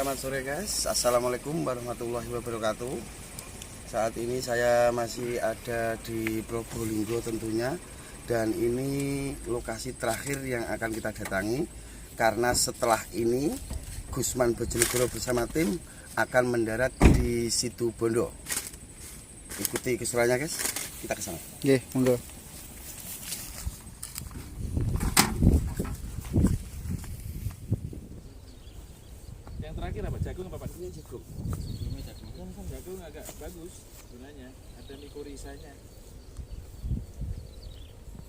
Selamat sore guys, assalamualaikum warahmatullahi wabarakatuh. Saat ini saya masih ada di Probolinggo tentunya. Dan ini lokasi terakhir yang akan kita datangi. Karena setelah ini Gusman Bojonegoro bersama tim akan mendarat di Situbondo. Ikuti keseruannya guys, kita ke sana. Oke, monggo. Yang terakhir apa? Jagung apa Pak? Ini jagung. Kan jagung agak bagus gunanya, ada mikorisanya.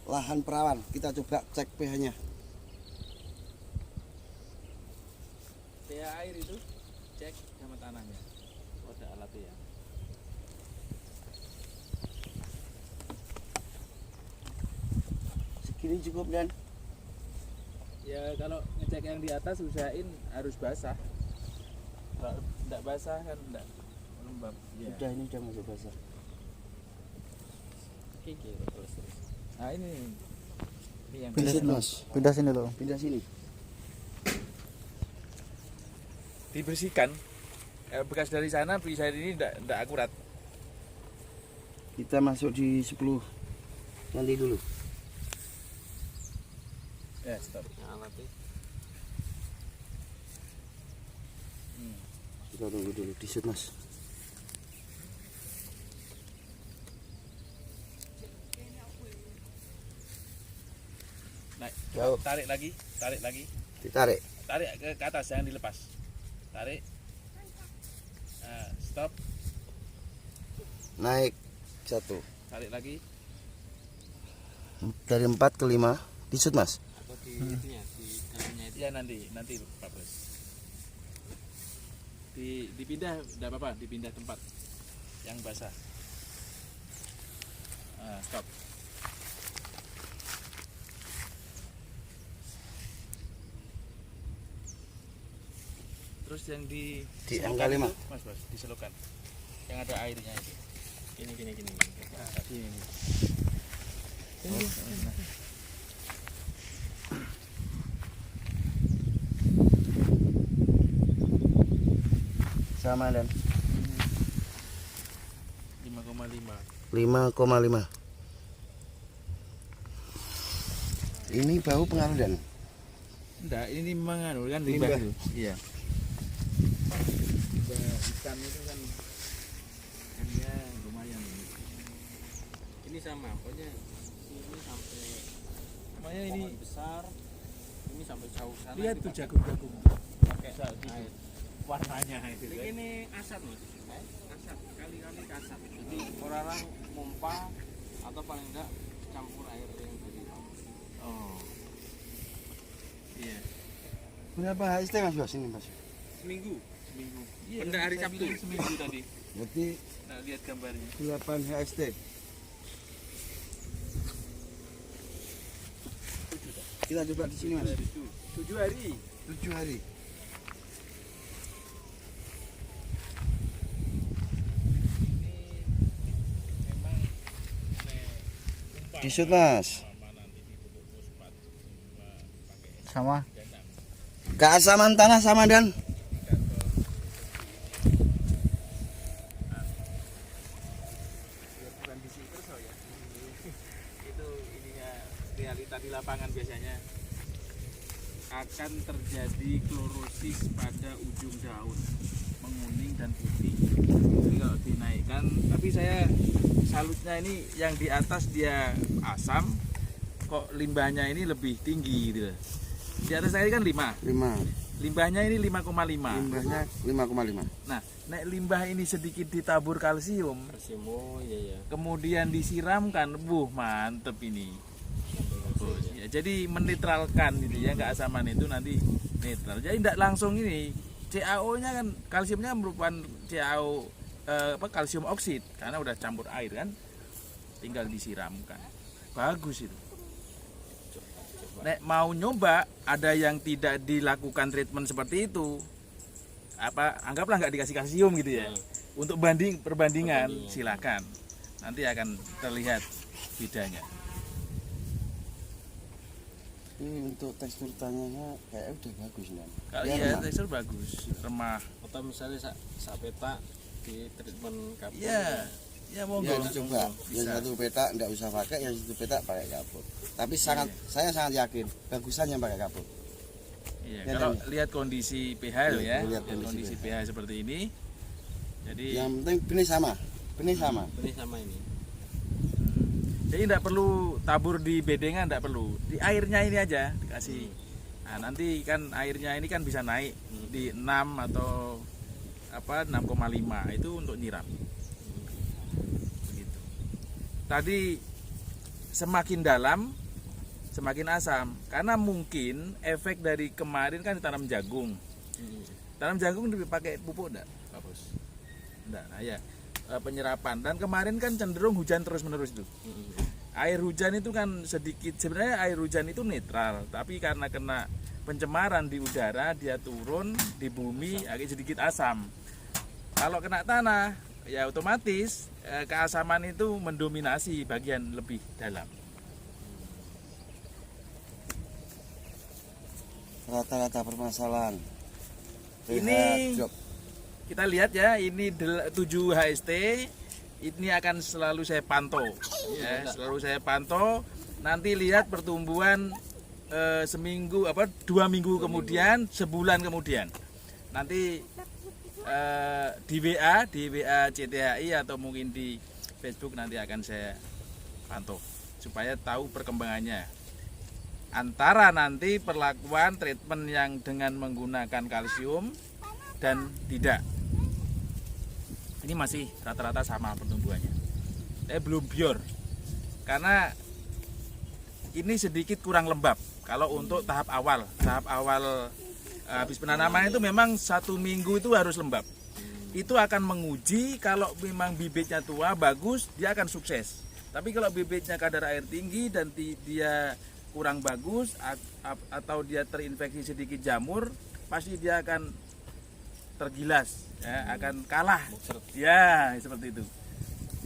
Lahan perawan, kita coba cek pH-nya. pH air itu cek sama tanahnya. Oh, ada alatnya ya. Segini cukup kan? Ya kalau ngecek yang di atas usahain harus basah. Kalau tidak basah kan tidak lembab. Ya. Udah, ini udah masuk basah. Terus. Nah ini yang Pindah Disit, sini, Mas. pindah sini loh. Pindah sini. dibersihkan. Bekas dari sana bisa ini tidak akurat. Kita masuk di 10 nanti dulu. Ya stop. Alatnya. Kita tunggu dulu, disut mas. Naik. Jauh. Tarik lagi. Ditarik. Tarik ke atas, jangan dilepas. Tarik. Nah, stop. Naik 1. Tarik lagi. Dari 4 ke 5. Disut mas. Atau di itunya, di dalamnya itu. Ya nanti Pak Bos. Dipindah, enggak apa-apa, dipindah tempat yang basah. Nah, stop. Terus yang di angka 5. Mas Bos, diselokan. Yang ada airnya itu. Gini. Nah, gini. Nah. Sama dan 5,5. 5,5. Ini bau pengaruh dan Enggak, ini menganu kan Limbah. limbah itu. Iya. Limbah ikan itu kan hanya lumayan. Ini sama, pokoknya ini sampai Makanya ini pohon besar, ini sampai jauh sana. lihat itu tuh pakai- jagung-jagung pakai air. Warnanya itu kan. Ini asap mas, asap kali-kali asap. Jadi orang mompa atau paling enggak campur air yang dari laut. Oh. Iya. berapa HST mas bos ini mas? Seminggu. Iya, Benda hari saya Sabtu. bilang seminggu tadi. Berarti Nah, lihat gambarnya. 8 HST. Kita coba di sini mas. 7 hari. 7 hari. Disut mas. Sama. Keasaman tanah sama dan Bukan di Sikerso ya. Itu ininya realita di lapangan biasanya akan terjadi klorosis pada ujung daun, menguning dan putih. Jadi kalau dinaikkan, tapi saya salutnya ini yang di atas dia asam, kok limbahnya ini lebih tinggi gitu. Di atas saya kan 5, 5. limbahnya ini 5,5. Limbahnya 5,5. Nah, nek limbah ini sedikit ditabur kalsium, Persimo, iya. kemudian disiramkan, mantep ini. Ya, jadi menetralkan gitu ya, keasaman itu nanti netral. Jadi tidak langsung ini CaO-nya kan, kalsiumnya merupakan CaO kalsium oksid karena udah campur air kan, tinggal disiramkan. Bagus itu. Nek mau nyoba ada yang tidak dilakukan treatment seperti itu, anggaplah nggak dikasih kalsium gitu ya. Untuk perbandingan silakan. Nanti akan terlihat bedanya. Ini untuk tekstur tanahnya kayak udah bagus nih. Kalau Ya, iya remah. tekstur bagus, remah. Atau misalnya sak peta di treatment kapur. Iya. Ya monggo. Ya dicoba. Yang Bisa. satu petak enggak usah pakai, yang satu petak pakai kapur. Tapi saya sangat yakin bagusan yang pakai kapur. Iya, Ya, kalau Dan- lihat kondisi pH Iya, lo ya, lihat lihat kondisi kondisi pH seperti ini. Jadi Yang penting benih sama. Benih sama. Ini sama ini. jadi tidak perlu tabur di bedengan, tidak perlu. Di airnya ini aja dikasih. Nah, nanti kan airnya ini kan bisa naik di 6 atau 6,5 itu untuk nyiram. Begitu. Tadi semakin dalam semakin asam karena mungkin efek dari kemarin kan ditanam jagung. Tanam jagung dipakai pupuk enggak, Pak Bos? Enggak. Nah, ya. Penyerapan dan kemarin kan cenderung hujan terus-menerus itu. Air hujan itu kan sedikit, sebenarnya air hujan itu netral, tapi karena kena pencemaran di udara dia turun di bumi agak sedikit asam. Kalau kena tanah ya otomatis keasaman itu mendominasi bagian lebih dalam. Rata-rata permasalahan. Ini- drop. Kita lihat ya, ini 7 HST. Ini akan selalu saya pantau, ya, selalu saya pantau. Nanti lihat pertumbuhan seminggu 2 minggu kemudian, sebulan kemudian. Nanti di WA CTHI atau mungkin di Facebook nanti akan saya pantau supaya tahu perkembangannya. Antara nanti perlakuan treatment yang dengan menggunakan kalsium dan tidak. Ini masih rata-rata sama pertumbuhannya. Tapi belum bior. Karena ini sedikit kurang lembab. Kalau untuk tahap awal habis penanaman itu memang 1 minggu itu harus lembab. Itu akan menguji kalau memang bibitnya tua bagus, dia akan sukses. Tapi kalau bibitnya kadar air tinggi dan dia kurang bagus atau dia terinfeksi sedikit jamur, pasti dia akan tergilas, ya, akan kalah. Ya, seperti itu.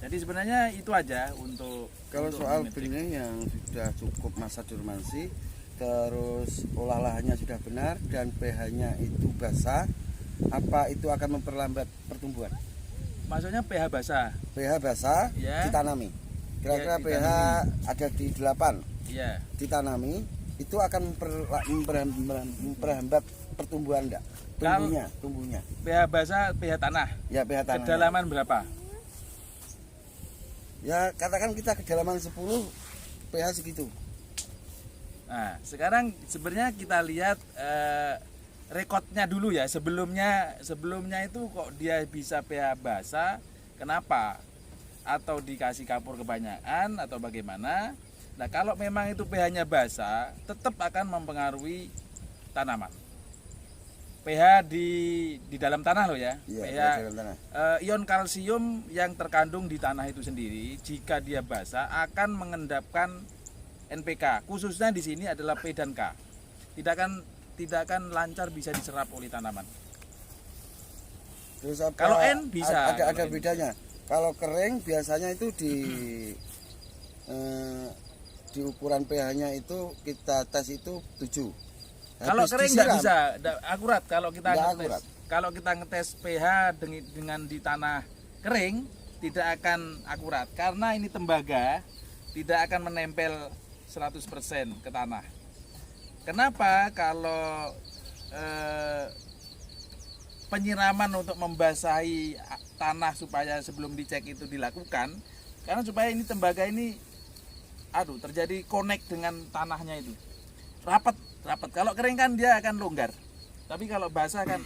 Jadi sebenarnya itu aja untuk Kalau untuk soal memetik. benih yang sudah cukup masa dormansi, terus olah lahannya sudah benar dan pH-nya itu basah, apa itu akan memperlambat pertumbuhan? Maksudnya pH basah. pH basah Ya. ditanami. Kira-kira Ya, pH ditanami. ada di 8 Iya. ditanami, itu akan memperhambat pertumbuhan enggak? Tumbuhnya. pH basah, pH tanah. Ya pH tanahnya. Kedalaman berapa? Ya katakan kita kedalaman 10 pH segitu. Nah, sekarang sebenarnya kita lihat rekodnya dulu ya. Sebelumnya itu kok dia bisa pH basah, kenapa? Atau dikasih kapur kebanyakan atau bagaimana? Nah, kalau memang itu pH-nya basah, tetap akan mempengaruhi tanaman. pH di dalam tanah loh ya. Iya, pH di dalam tanah. ion kalsium yang terkandung di tanah itu sendiri jika dia basah akan mengendapkan NPK. Khususnya di sini adalah P dan K. Tidak akan lancar bisa diserap oleh tanaman. Terus apa, Kalau N bisa, Ada kalau N. bedanya. Kalau kering biasanya itu di ukuran pH-nya itu kita tes itu 7. Kalau Habis kering nggak disiram, bisa, akurat kalau kita Nggak ngetes. akurat. Kalau kita ngetes pH dengan di tanah kering tidak akan akurat karena ini tembaga tidak akan menempel 100% ke tanah. Kenapa? Kalau penyiraman untuk membasahi tanah supaya sebelum dicek itu dilakukan, karena supaya ini tembaga ini terjadi connect dengan tanahnya itu rapat. Kalau kering kan dia akan longgar, tapi kalau basah kan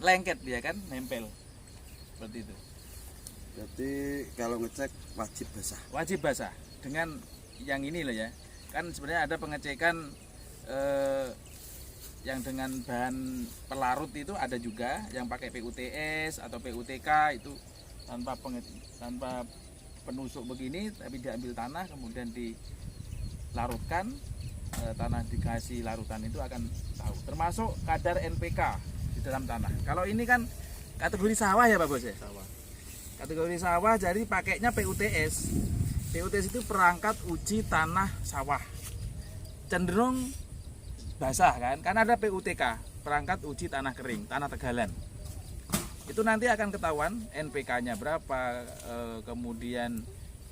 lengket dia kan nempel seperti itu. Jadi kalau ngecek Wajib basah dengan yang ini loh ya. Kan sebenarnya ada pengecekan yang dengan bahan pelarut itu ada juga yang pakai PUTS atau PUTK itu tanpa penusuk begini tapi diambil tanah kemudian dilarutkan, tanah dikasih larutan itu akan tahu termasuk kadar NPK di dalam tanah. Kalau ini kan kategori sawah ya Pak Bos ya? Sawah. Kategori sawah jadi pakainya PUTS. PUTS itu perangkat uji tanah sawah. Cenderung basah kan ada PUTK, perangkat uji tanah kering, tanah tegalan. Itu nanti akan ketahuan NPK-nya berapa, kemudian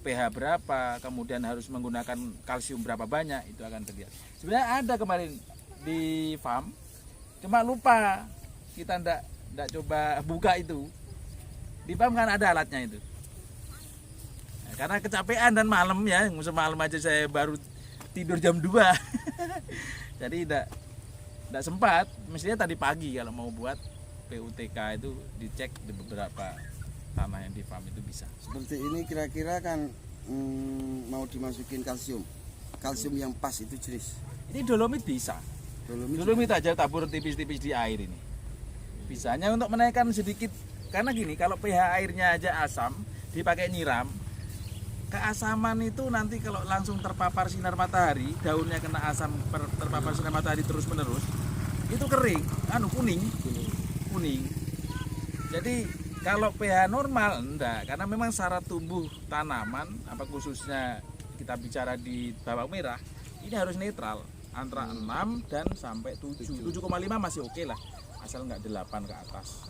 pH berapa, kemudian harus menggunakan kalsium berapa banyak, itu akan terlihat. Sebenarnya ada kemarin di farm, cuma lupa kita ndak coba buka itu. Di farm kan ada alatnya itu. Nah, karena kecapean dan malam ya, semalam aja saya baru tidur jam 2. Jadi ndak sempat, mestinya tadi pagi kalau mau buat PUTK itu dicek di beberapa tanah yang di farm itu bisa. Seperti ini kira-kira kan mau dimasukin kalsium yang pas itu jenis. Ini dolomit bisa. Dolomit aja tabur tipis-tipis di air ini. Bisanya untuk menaikkan sedikit, karena gini, kalau pH airnya aja asam, dipakai nyiram, keasaman itu nanti kalau langsung terpapar sinar matahari, daunnya kena asam terpapar sinar matahari terus-menerus, itu kering, kuning. Jadi kalau pH normal enggak, karena memang syarat tumbuh tanaman, apa khususnya kita bicara di bawang merah, ini harus netral antara 6 dan sampai 7. 7,5 masih oke lah, asal enggak 8 ke atas.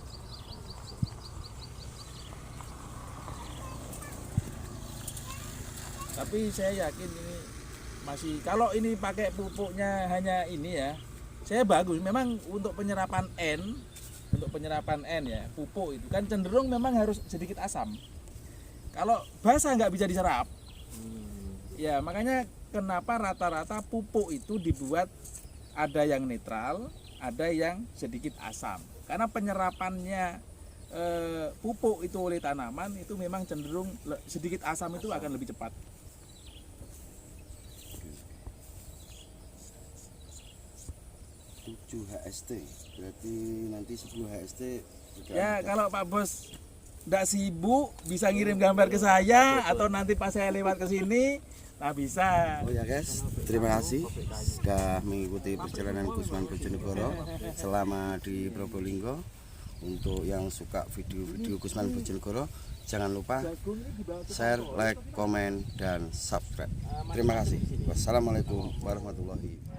Tapi saya yakin ini masih, kalau ini pakai pupuknya hanya ini ya, saya bagus. Memang untuk penyerapan N ya, pupuk itu kan cenderung memang harus sedikit asam. Kalau basah nggak bisa diserap. Ya makanya kenapa rata-rata pupuk itu dibuat ada yang netral, ada yang sedikit asam. Karena penyerapannya pupuk itu oleh tanaman itu memang cenderung sedikit asam itu akan lebih cepat. HST berarti nanti 10 HST ya. Kalau Pak Bos tidak sibuk bisa ngirim gambar ke saya atau nanti pas saya lewat ke sini, nah bisa. Oh ya guys, terima kasih sudah mengikuti perjalanan Gusman Bojonegoro selama di Probolinggo. Untuk yang suka video-video Gusman Bojonegoro, jangan lupa share, like, komen, dan subscribe. Terima kasih. Wassalamualaikum warahmatullahi wabarakatuh.